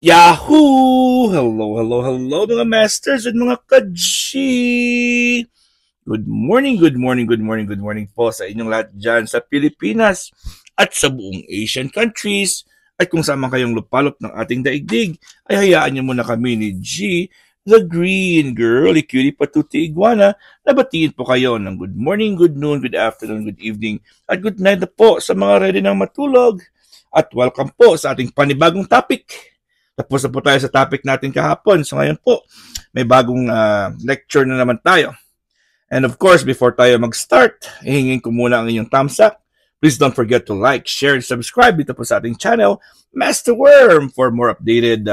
Yahoo! Hello, hello, hello mga masters at mga kaji! Good morning, good morning, good morning, good morning po sa inyong lahat dyan sa Pilipinas at sa buong Asian countries. At kung saan man kayong lupalop ng ating daigdig, ay hayaan niyo muna kami ni G, the Green Girl, Cutie Patuti Iguana, na batiin po kayo ng good morning, good noon, good afternoon, good evening, at good night na po sa mga ready ng matulog. At welcome po sa ating panibagong topic. Tapos na po tayo sa topic natin kahapon. So ngayon po, may bagong lecture na naman tayo. And of course, before tayo mag-start, hihingin ko muna ang inyong thumbs up. Please don't forget to like, share, and subscribe dito po sa ating channel, Master Worm, for more updated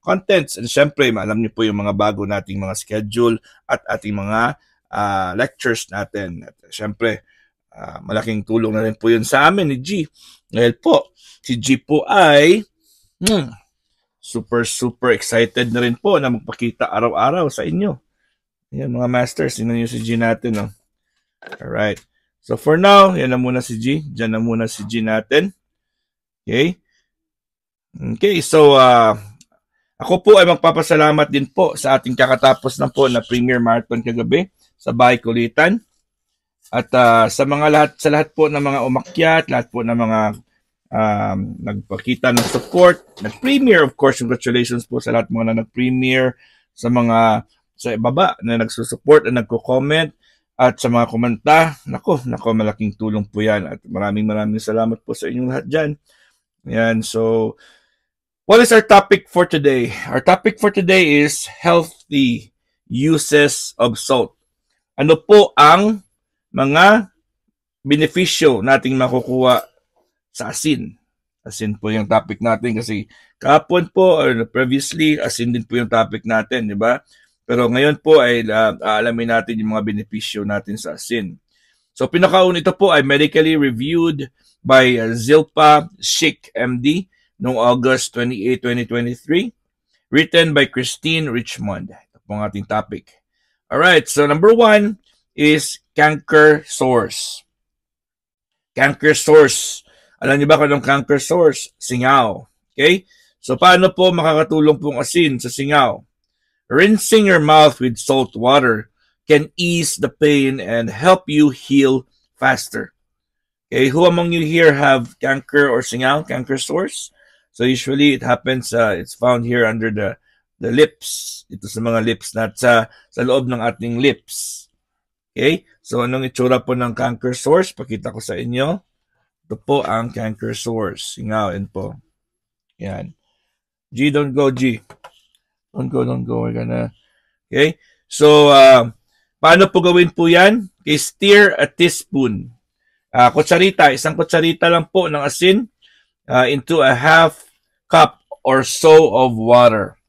contents. And syempre, alam niyo po yung mga bago nating mga schedule at ating mga lectures natin. At syempre, malaking tulong na rin po yun sa amin ni G. Ngayon po, si G po ay super excited na rin po na magpakita araw-araw sa inyo. Yan mga masters, yun yung si G natin. No? Alright. So for now, yan na muna si G. Diyan na muna si G natin. Okay. Okay, so ako po ay magpapasalamat din po sa ating kakatapos na po na Premier Marathon kagabi sa Bahay Kulitan. At sa lahat po ng mga umakyat, lahat po ng mga nagpakita ng support, nag-premiere, of course, congratulations po sa lahat mga na nag-premiere, sa mga sa baba na nagsusupport at nagko-comment, at sa mga komenta, nako, malaking tulong po yan, at maraming salamat po sa inyong lahat dyan. Yan, so, what is our topic for today? Our topic for today is healthy uses of salt. Ano po ang mga benepisyo nating makukuha sa asin. Asin po yung topic natin kasi kahapon po or previously asin din po yung topic natin, di ba? Pero ngayon po ay alamin natin yung mga benepisyo natin sa asin. So pinakauna ito po ay medically reviewed by Zilpa Sheikh MD noong August 28, 2023. Written by Christine Richmond. Ito po ang ating topic. Alright, so number 1 is canker sores. Canker sores. Alam niyo ba kung anong canker source? Singaw. Okay? So, paano po makakatulong pong asin sa singaw? Rinsing your mouth with salt water can ease the pain and help you heal faster. Okay? Who among you here have canker or singaw, canker source? So, usually, it happens, it's found here under the lips. Ito sa mga lips, not sa loob ng ating lips. Okay? So, anong itsura po ng canker source? Pakita ko sa inyo. Ito po ang canker sores. Singawin po. Yan. G, don't go, G. Don't go. We're gonna... Okay? So, paano po gawin po yan? Okay, stir a teaspoon. Kutsarita. Isang kutsarita lang po ng asin into a half cup or so of water.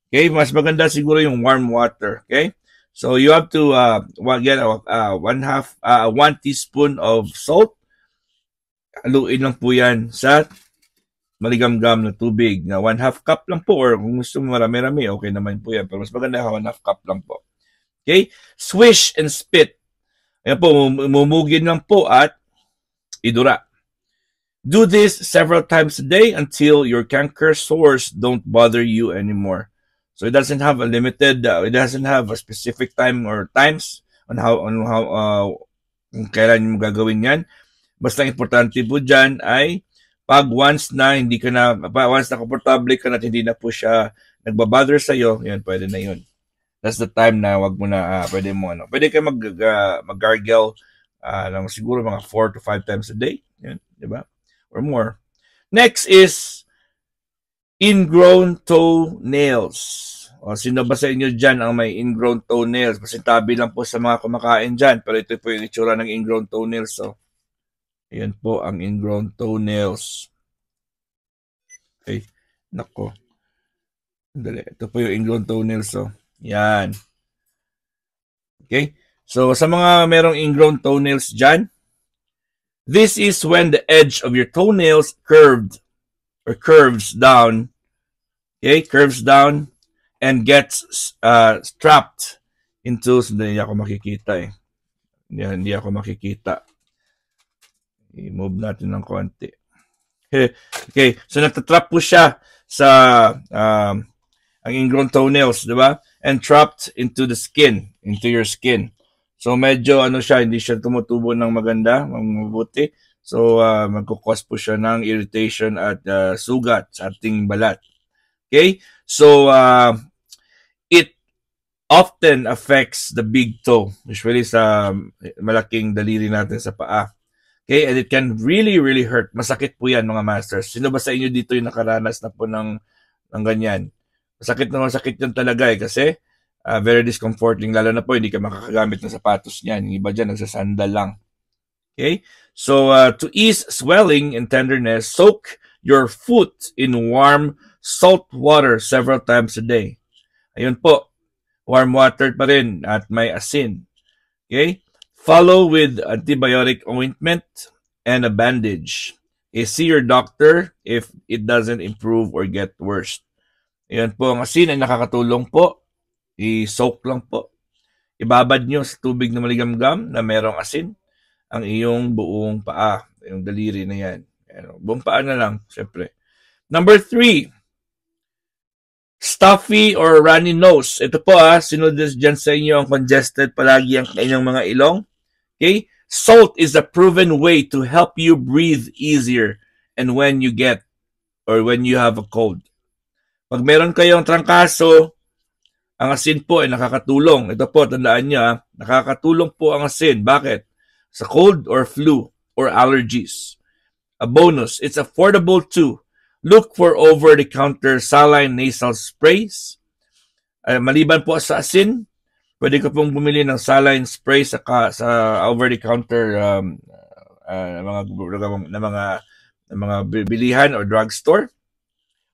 Okay? Mas maganda siguro yung warm water. Okay? So, you have to get 1 teaspoon of salt. Haluin lang po yan sa maligamgam na tubig na 1/2 cup lang po, or kung gusto mo marami-rami, okay naman po yan. Pero mas maganda 1/2 cup lang po. Okay? Swish and spit. Ayan po, mumugin lang po at idura. Do this several times a day until your canker sores don't bother you anymore. So it doesn't have a limited, it doesn't have a specific time or times on how kung kailan mo gagawin yan. Basta importante po dyan ay pag once na komportable ka na hindi na po siya nagbabother sa'yo, yan, pwede na yun. That's the time na wag mo na, pwede mo, pwede kayo mag-gargle ng siguro mga 4 to 5 times a day. Yan, di ba? Or more. Next is ingrown toenails. O, sino ba sa inyo dyan ang may ingrown toenails? Pasintabi lang po sa mga kumakain dyan. Pero ito po yung itsura ng ingrown toenails. So, ayan po ang ingrown toenails. Okay. Nako. Dali. Ito po yung ingrown toenails. So, yan. Okay. So, sa mga merong ingrown toenails dyan, this is when the edge of your toenails curves down. Okay. Curves down and gets strapped into, hindi ako makikita eh. Hindi ako makikita. I-move natin ng konti. Okay, so natatrap po siya sa ang ingrown toenails, di ba? And trapped into the skin, into your skin. So medyo ano siya, hindi siya tumutubo ng maganda, mabuti. So magkukos po siya ng irritation at sugat sa ating balat. Okay? So it often affects the big toe, usually sa malaking daliri natin sa paa. Okay? And it can really, really hurt. Masakit po yan, mga masters. Sino ba sa inyo dito yung nakaranas na po ng ganyan? Masakit yan talaga kasi very discomforting, lalo na po hindi ka makakagamit ng sapatos niyan. Yung iba dyan, nagsasandal lang. Okay? So, to ease swelling and tenderness, soak your foot in warm salt water several times a day. Ayun po, warm water pa rin at may asin. Okay? Follow with antibiotic ointment and a bandage. See your doctor if it doesn't improve or get worse. Ayan po, ang asin ay nakakatulong po. I-soak lang po. Ibabad nyo sa tubig na maligamgam na merong asin ang iyong buong paa. Yung daliri na yan. Ayan, buong paa na lang, syempre. Number 3, stuffy or runny nose. Ito po sino dyan sa inyo ang congested palagi ang inyong mga ilong? Okay? Salt is a proven way to help you breathe easier and when you get or when you have a cold. Pag meron kayong trangkaso, ang asin po ay nakakatulong. Ito po, tandaan nyo nakakatulong po ang asin. Bakit? Sa cold or flu or allergies. A bonus, it's affordable too. Look for over-the-counter saline nasal sprays. Maliban po sa asin, pwede ko pong bumili ng saline spray sa over-the-counter mga bilihan or drugstore.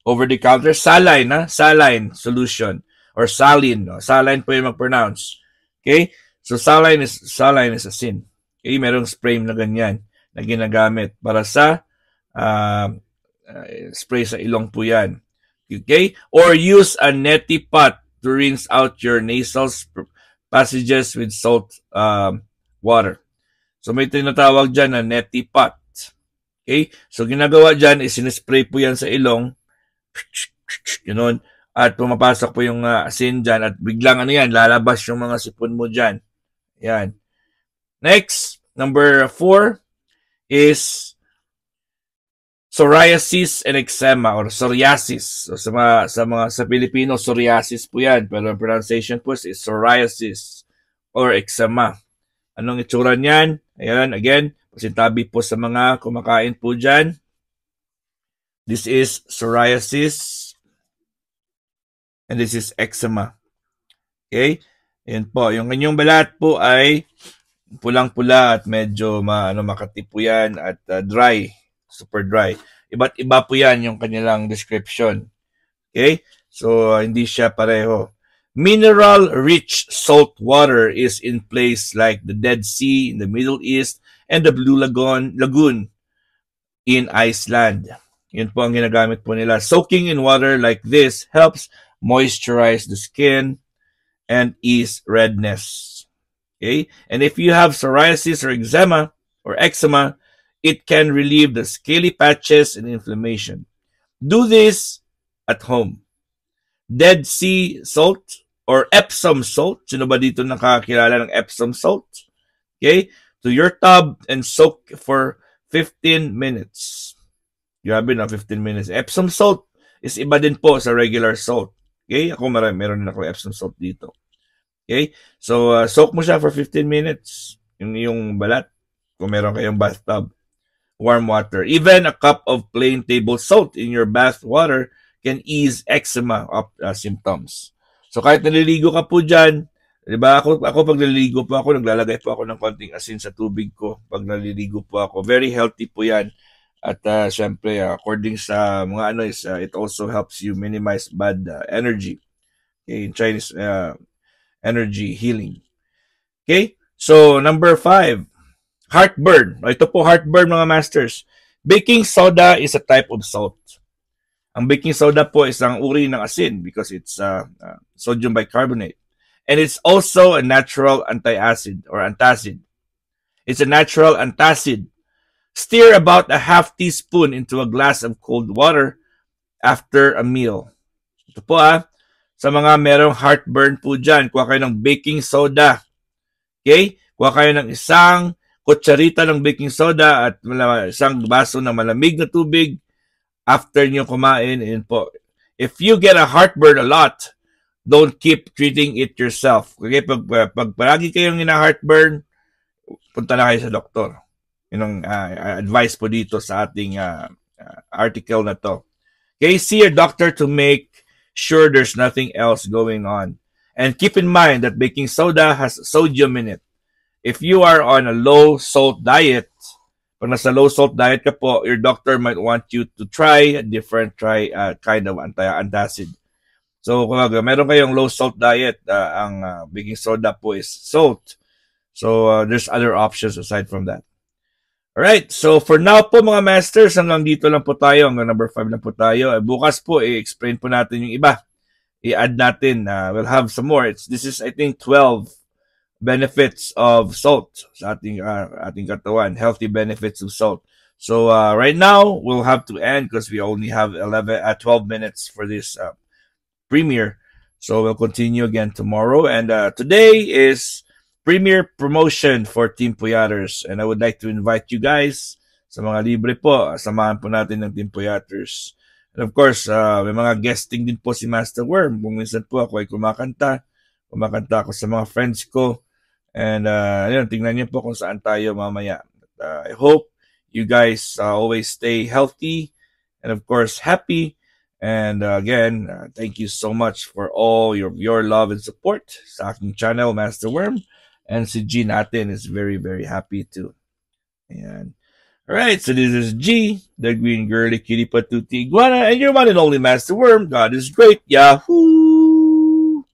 Over-the-counter, saline, saline solution. Or saline. Saline po yung mag-pronounce. Okay? So, saline is asin. Okay? Merong spray na ganyan na ginagamit para sa spray sa ilong po yan. Okay? Or use a neti pot to rinse out your nasal passages with salt water. So, may tinatawag dyan na neti pot. Okay? So, ginagawa dyan is sinispray po yan sa ilong. Yun, at pumapasok po yung asin dyan at biglang lalabas yung mga sipon mo dyan. Yan. Next, number 4 is psoriasis and eczema or psoriasis. So, sa Pilipino, psoriasis po yan. Pero ang pronunciation po is psoriasis or eczema. Anong itsura niyan? Ayan, again, pasintabi po sa mga kumakain po dyan. This is psoriasis. And this is eczema. Okay? Ayan po. Yung kanyang balat po ay pulang-pula at medyo makati po yan at dry. Super dry. Iba't iba po yan yung kanilang description. Okay? So, hindi siya pareho. Mineral-rich salt water is in place like the Dead Sea in the Middle East and the Blue Lagoon in Iceland. Yun po ang ginagamit po nila. Soaking in water like this helps moisturize the skin and ease redness. Okay? And if you have psoriasis or eczema, it can relieve the scaly patches and inflammation. Do this at home. Dead Sea salt or Epsom salt. Sino ba dito nakakilala ng Epsom salt? Okay? To your tub and soak for 15 minutes. Grabe na, 15 minutes. Epsom salt is iba din po sa regular salt. Okay? Ako meron din ako Epsom salt dito. Okay? So, soak mo siya for 15 minutes. Yung balat. Kung meron kayong bathtub. Warm water. Even a cup of plain table salt in your bath water can ease eczema symptoms. So, kahit naliligo ka po dyan, diba? Ako pag naliligo po ako, naglalagay po ako ng konting asin sa tubig ko. Pag naliligo po ako. Very healthy po yan. At syempre, according sa mga it also helps you minimize bad energy. Okay, in Chinese, energy healing. Okay, so number 5, heartburn. Ito po, heartburn mga masters. Baking soda is a type of salt. Ang baking soda po is ang uri ng asin because it's sodium bicarbonate. And it's also a natural antacid or antacid. It's a natural antacid. Stir about a half teaspoon into a glass of cold water after a meal. Ito po sa mga merong heartburn po dyan, kuha kayo ng baking soda. Okay? Kuha kayo ng isang kutsarita ng baking soda at isang baso ng malamig na tubig after nyo kumain. And po, if you get a heartburn a lot, don't keep treating it yourself. Okay? Pag palagi kayong ina-heartburn, punta na kayo sa doktor. Yun ang advice po dito sa ating article na to. Okay? See your doctor to make sure there's nothing else going on. And keep in mind that baking soda has sodium in it. If you are on a low-salt diet, pag nasa low-salt diet ka po, your doctor might want you to try a different kind of antacid. So, kung meron kayong low-salt diet, ang baking soda po is salt. So, there's other options aside from that. Alright, so for now po mga masters, hanggang dito lang po tayo, hanggang number 5 lang po tayo. Bukas po, i-explain po natin yung iba. I-add natin, we'll have some more. This is, I think, 12 benefits of salt sa ating katawan, healthy benefits of salt. So right now we'll have to end because we only have 12 minutes for this premiere. So we'll continue again tomorrow, and today is premiere promotion for Team Puyaters, and I would like to invite you guys sa mga libre po, samahan po natin ng Team Puyaters. And of course, may mga guesting din po si Master Worm. Kung minsan po ako ay kumakanta ako sa mga friends ko. And yun, tingnan niyo po kung saan tayo mamaya. I hope you guys always stay healthy and of course happy. And again, thank you so much for all your love and support sa aking channel, Master Worm. And si G natin is very, very happy too. Ayan. Alright, so this is G, the green girly kitty patootie iguana, and your one and only Master Worm. God is great. Yahoo!